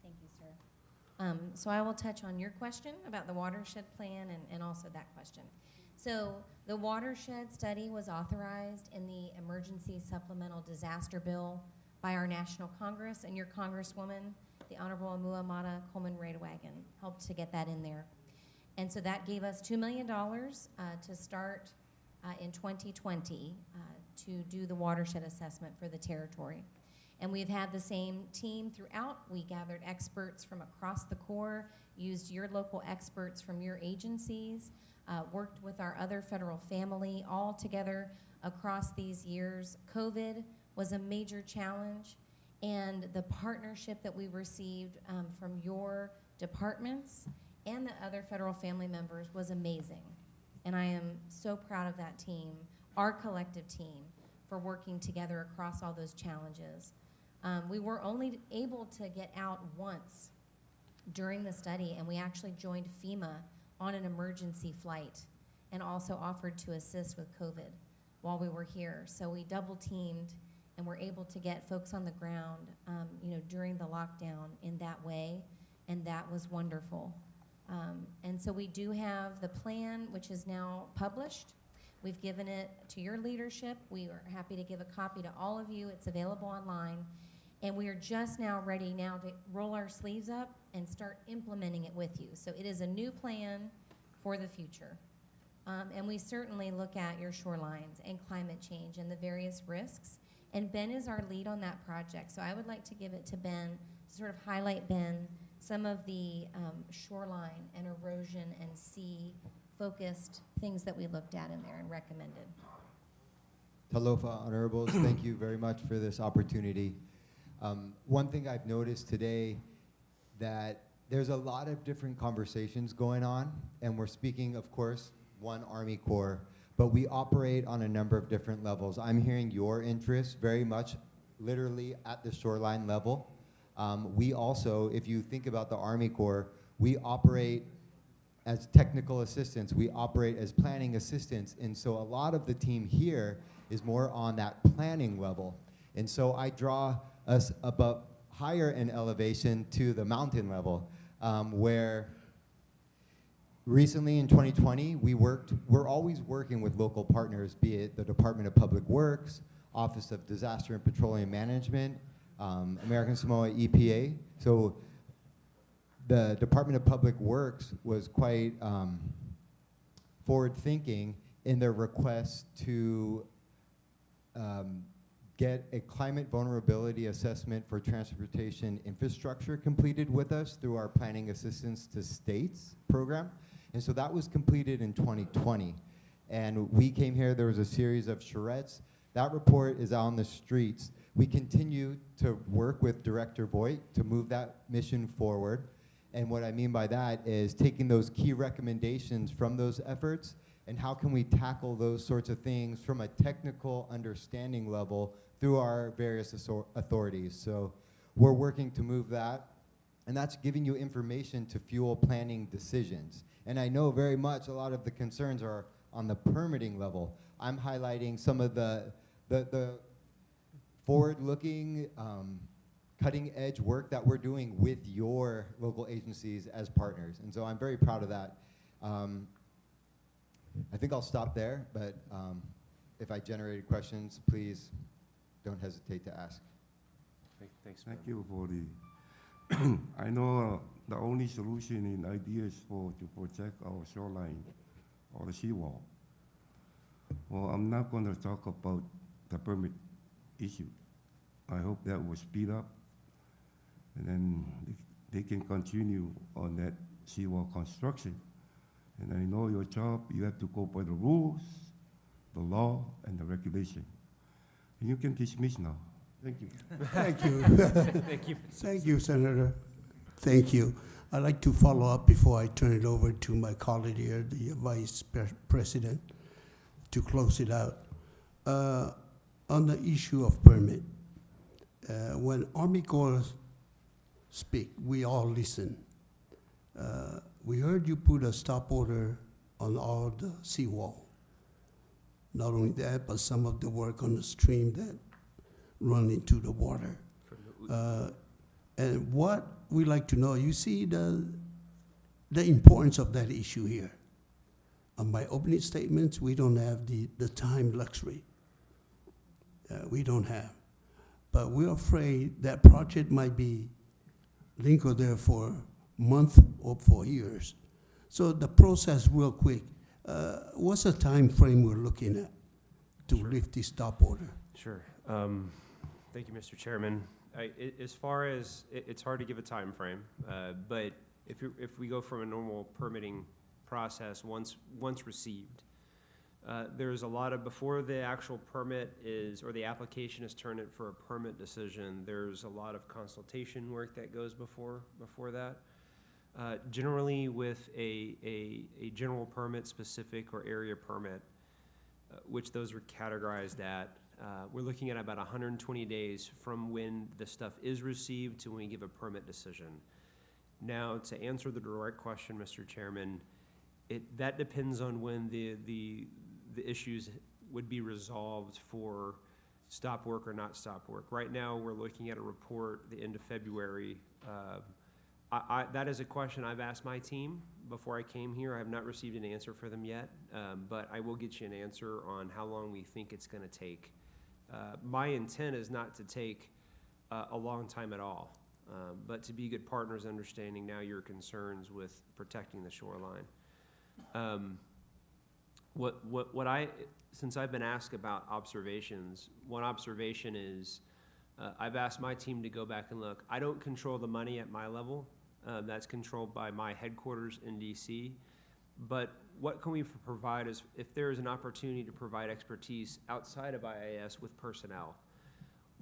Thank you, sir. So I will touch on your question about the watershed plan and also that question. So the watershed study was authorized in the Emergency Supplemental Disaster Bill by our National Congress, and your Congresswoman, the Honorable Muhammad Coleman Radewagen, helped to get that in there. And so that gave us $2 million to start in 2020 to do the watershed assessment for the territory. And we've had the same team throughout. We gathered experts from across the Corps, used your local experts from your agencies, worked with our other federal family, all together across these years. COVID was a major challenge, and the partnership that we received from your departments and the other federal family members was amazing. And I am so proud of that team, our collective team, for working together across all those challenges. We were only able to get out once during the study, and we actually joined FEMA on an emergency flight and also offered to assist with COVID while we were here. So we double teamed and were able to get folks on the ground, during the lockdown in that way, and that was wonderful. And so we do have the plan, which is now published. We've given it to your leadership. We are happy to give a copy to all of you. It's available online. And we are just now ready now to roll our sleeves up and start implementing it with you. So it is a new plan for the future. And we certainly look at your shorelines and climate change and the various risks. And Ben is our lead on that project. So I would like to give it to Ben, to sort of highlight, Ben, some of the shoreline and erosion and sea focused things that we looked at in there and recommended. Talofa, Honorables, thank you very much for this opportunity. One thing I've noticed today, that there's a lot of different conversations going on, and we're speaking, of course, one Army Corps, but we operate on a number of different levels. I'm hearing your interest very much literally at the shoreline level. We also, if you think about the Army Corps, we operate as technical assistants, we operate as planning assistants, and so a lot of the team here is more on that planning level. And so I draw us above, higher in elevation to the mountain level, where recently in 2020, we're always working with local partners, be it the Department of Public Works, Office of Disaster and Petroleum Management, American Samoa EPA. So the Department of Public Works was quite forward-thinking in their request to get a climate vulnerability assessment for transportation infrastructure completed with us through our Planning Assistance to States program. And so that was completed in 2020. And we came here, there was a series of charrettes. That report is out on the streets. We continue to work with Director Voigt to move that mission forward. And what I mean by that is taking those key recommendations from those efforts and how can we tackle those sorts of things from a technical understanding level through our various authorities. So we're working to move that, and that's giving you information to fuel planning decisions. And I know very much a lot of the concerns are on the permitting level. I'm highlighting some of the forward-looking, cutting-edge work that we're doing with your local agencies as partners. And so I'm very proud of that. I think I'll stop there, but if I generated questions, please don't hesitate to ask. Thanks, Thank you for the, I know the only solution in ideas to protect our shoreline or the seawall. Well, I'm not going to talk about the permit issue. I hope that will speed up, and then they can continue on that seawall construction. And I know your job, you have to go by the rules, the law, and the regulation. And you can dismiss now. Thank you. Thank you. Thank you. Thank you, Senator. Thank you. I'd like to follow up before I turn it over to my colleague here, the Vice President, to close it out. On the issue of permit, when Army Corps speak, we all listen. We heard you put a stop order on all the seawall. Not only that, but some of the work on the stream that run into the water. And what we like to know, you see the importance of that issue here. On my opening statements, we don't have the time luxury. We don't have. But we're afraid that project might be linked there for months or for years. So the process real quick, what's the time frame we're looking at to lift the stop order? Sure. Thank you, Mr. Chairman. As far as, it's hard to give a time frame, but if we go from a normal permitting process, once received, there's a lot of, before the actual permit is, or the application is turned in for a permit decision, there's a lot of consultation work that goes before that. Generally with a general permit specific or area permit, which those are categorized at, we're looking at about 120 days from when the stuff is received to when we give a permit decision. Now, to answer the direct question, Mr. Chairman, that depends on when the issues would be resolved for stop work or not stop work. Right now, we're looking at a report the end of February. That is a question I've asked my team before I came here. I have not received an answer for them yet, but I will get you an answer on how long we think it's going to take. My intent is not to take a long time at all, but to be good partners, understanding now your concerns with protecting the shoreline. Since I've been asked about observations, one observation is I've asked my team to go back and look. I don't control the money at my level. That's controlled by my headquarters in DC. But what can we provide is if there is an opportunity to provide expertise outside of IAS with personnel.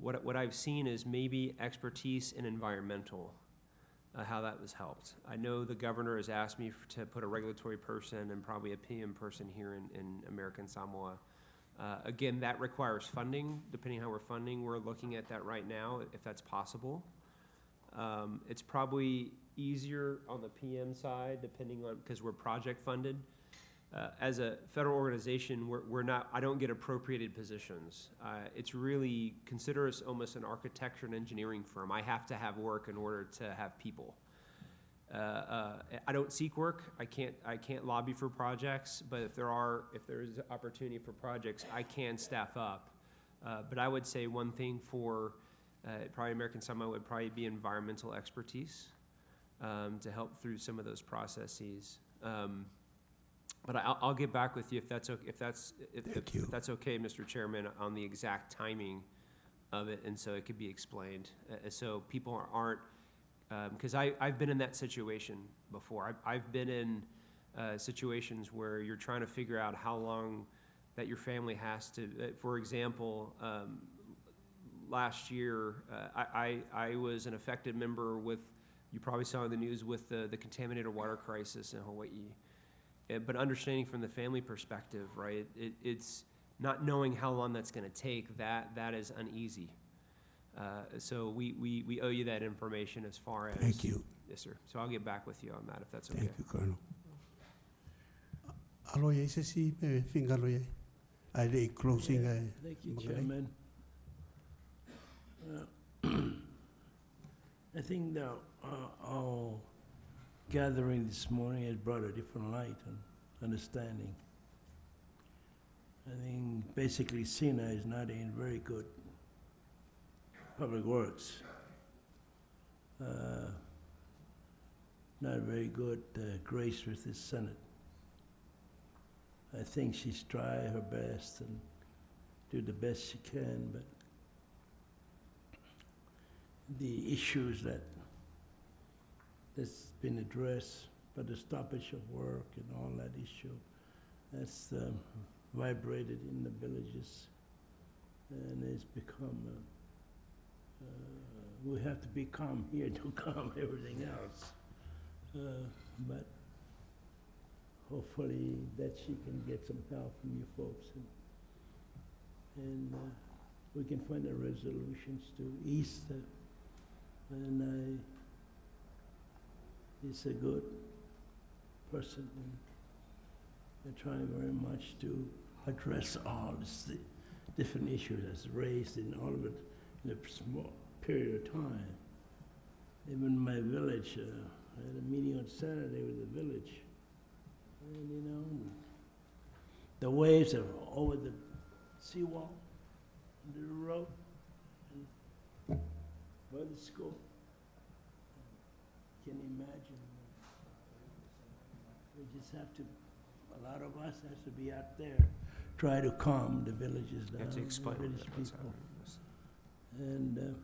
What I've seen is maybe expertise in environmental, how that was helped. I know the governor has asked me to put a regulatory person and probably a PM person here in American Samoa. Again, that requires funding. Depending how we're funding, we're looking at that right now, if that's possible. It's probably easier on the PM side, depending on, because we're project funded. As a federal organization, we're not, I don't get appropriated positions. It's really, consider us almost an architecture and engineering firm. I have to have work in order to have people. I don't seek work. I can't lobby for projects, but if there is opportunity for projects, I can staff up. But I would say one thing for probably American Samoa would probably be environmental expertise to help through some of those processes. But I'll get back with you if that's okay, if that's okay, Mr. Chairman, on the exact timing of it, and so it could be explained, so people aren't. Because I've been in that situation before. I've been in situations where you're trying to figure out how long that your family has to. For example, last year I was an affected member with, you probably saw in the news, with the contaminated water crisis in Hawaii. But understanding from the family perspective, right? It's not knowing how long that's going to take. That is uneasy. So we owe you that information as far as. Thank you. Yes, sir. So I'll get back with you on that if that's okay. Thank you, Colonel. Aloye, sesi, finger aloye. I did closing. Thank you, Chairman. I think that our gathering this morning has brought a different light and understanding. I think basically SINA is not in very good public works. Not very good grace with the Senate. I think she's tried her best and do the best she can, but the issues that's been addressed by the stoppage of work and all that issue, that's vibrated in the villages, and it's become We have to be calm here to calm everything else. But hopefully that she can get some help from you folks, and we can find the resolutions to ease the, and he's a good person, and they're trying very much to address all the different issues that's raised in all of it in a small period of time. Even my village, I had a meeting on Saturday with the village, and you know, the waves are over the seawall, under the road, and by the school. Can you imagine? We just have to, a lot of us has to be out there, try to calm the villages down. You have to explain the village what's people. happening. And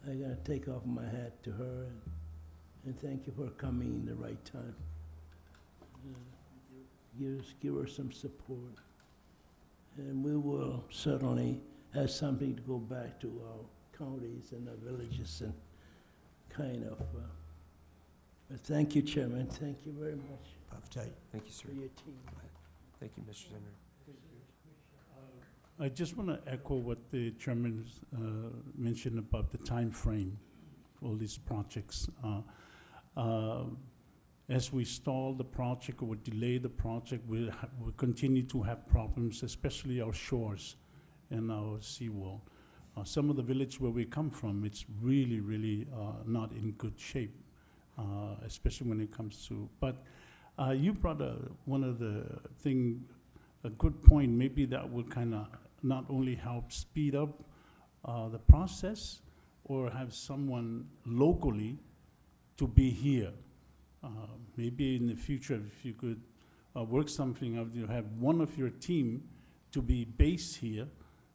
I gotta take off my hat to her, and thank you for coming in the right time. Give her some support. And we will certainly have something to go back to our counties and our villages and kind of, but thank you, Chairman, thank you very much Thank you, sir. for your team. Thank you, Mr. Senator. I just want to echo what the chairman mentioned about the time frame for all these projects. As we stall the project or delay the project, we'll continue to have problems, especially our shores and our seawall. Some of the village where we come from, it's really, really not in good shape, especially when it comes to, but you brought one of the thing, a good point, maybe that would kind of not only help speed up the process or have someone locally to be here. Maybe in the future, if you could work something out, you have one of your team to be based here,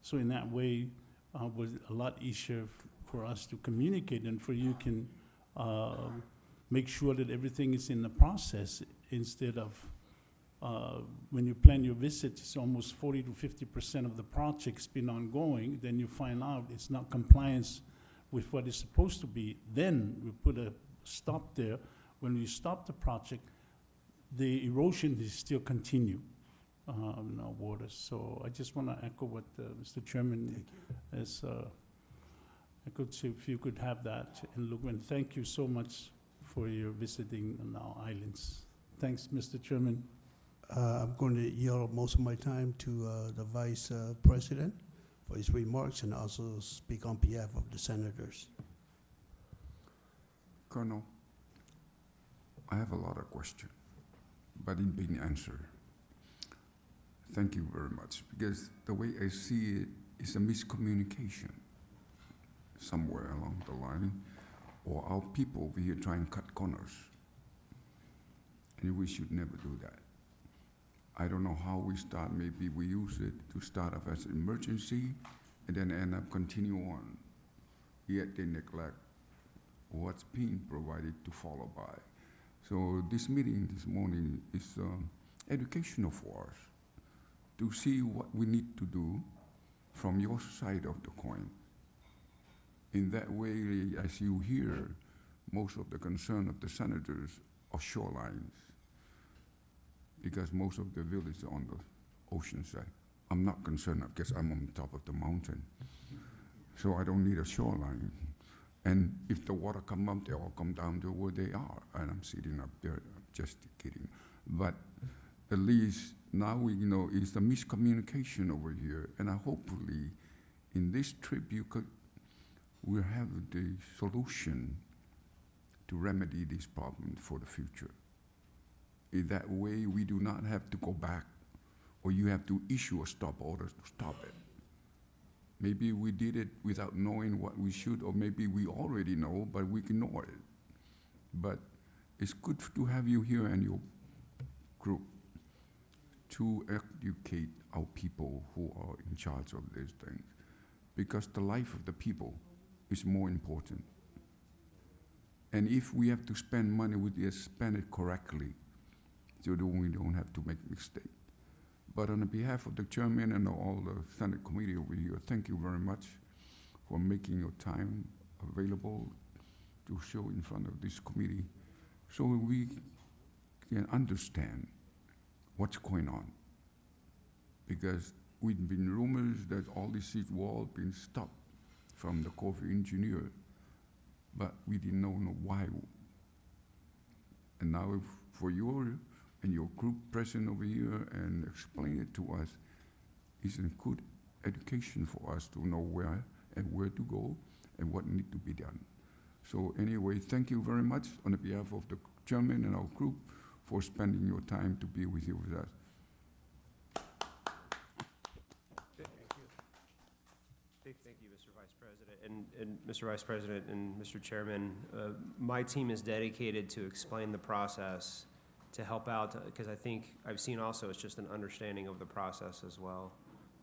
so in that way, was a lot easier for us to communicate, and for you can make sure that everything is in the process instead of when you plan your visit, it's almost 40 to 50% of the project's been ongoing, then you find out it's not compliance with what it's supposed to be. Then we put a stop there. When we stop the project, the erosion is still continue in our waters. So I just want to echo what Mr. Chairman has I could see if you could have that and look, and thank you so much for your visiting on our islands. Thanks, Mr. Chairman. I'm going to yield most of my time to the Vice President for his remarks and also speak on behalf of the senators. Colonel, I have a lot of questions, but in being answered. Thank you very much, because the way I see it is a miscommunication somewhere along the line, or our people over here trying to cut corners. And we should never do that. I don't know how we start. Maybe we use it to start off as an emergency and then end up continue on. Yet they neglect what's being provided to follow by. So this meeting this morning is educational for us to see what we need to do from your side of the coin. In that way, as you hear, most of the concern of the senators are shorelines, because most of the villages are on the ocean side. I'm not concerned because I'm on top of the mountain. So I don't need a shoreline. And if the water come up, they all come down to where they are. And I'm sitting up there, just kidding. But at least now we know it's the miscommunication over here. And hopefully in this trip we'll have the solution to remedy this problem for the future. In that way, we do not have to go back, or you have to issue a stop order to stop it. Maybe we did it without knowing what we should, or maybe we already know, but we ignore it. But it's good to have you here and your group to educate our people who are in charge of these things, because the life of the people is more important. And if we have to spend money, we just spend it correctly, so that we don't have to make mistakes. But on behalf of the chairman and all the Senate committee over here, thank you very much for making your time available to show in front of this committee so we can understand what's going on. Because we've been rumors that all this seat wall been stopped from the Corps engineer, but we didn't know why. And now for you and your group present over here and explain it to us, is a good education for us to know where and where to go and what need to be done. So anyway, thank you very much on behalf of the chairman and our group for spending your time to be with you with us. Thank you, Mr. Vice President. And Mr. Vice President and Mr. Chairman, my team is dedicated to explain the process, to help out, because I think I've seen also it's just an understanding of the process as well.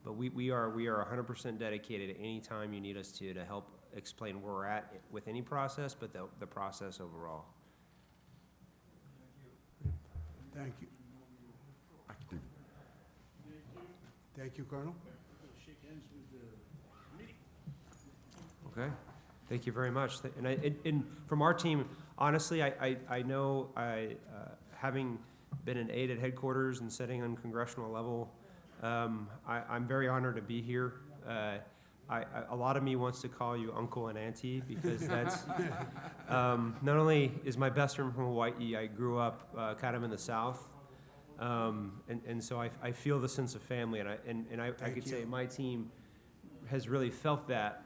But we are 100% dedicated at any time you need us to help explain where we're at with any process, but the process overall. Thank you. Thank you, Colonel. Okay, thank you very much. And from our team, honestly, I know having been an aide at headquarters and sitting on congressional level, I'm very honored to be here. A lot of me wants to call you uncle and auntie because that's not only is my best friend from Hawaii, I grew up kind of in the South, and so I feel the sense of family, and I could say my team has really felt that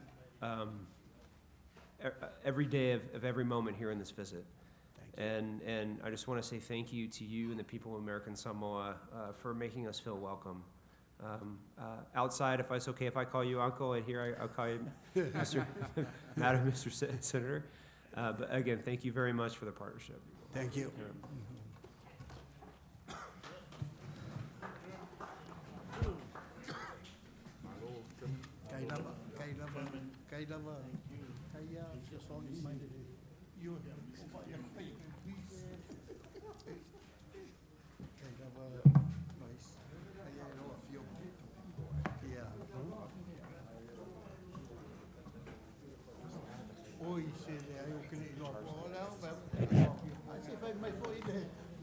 every day of every moment here in this visit. And I just want to say thank you to you and the people of American Samoa for making us feel welcome. Outside, if it's okay if I call you uncle, and here I'll call you Madam Mr. Senator. But again, thank you very much for the partnership. Thank you.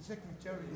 Secretary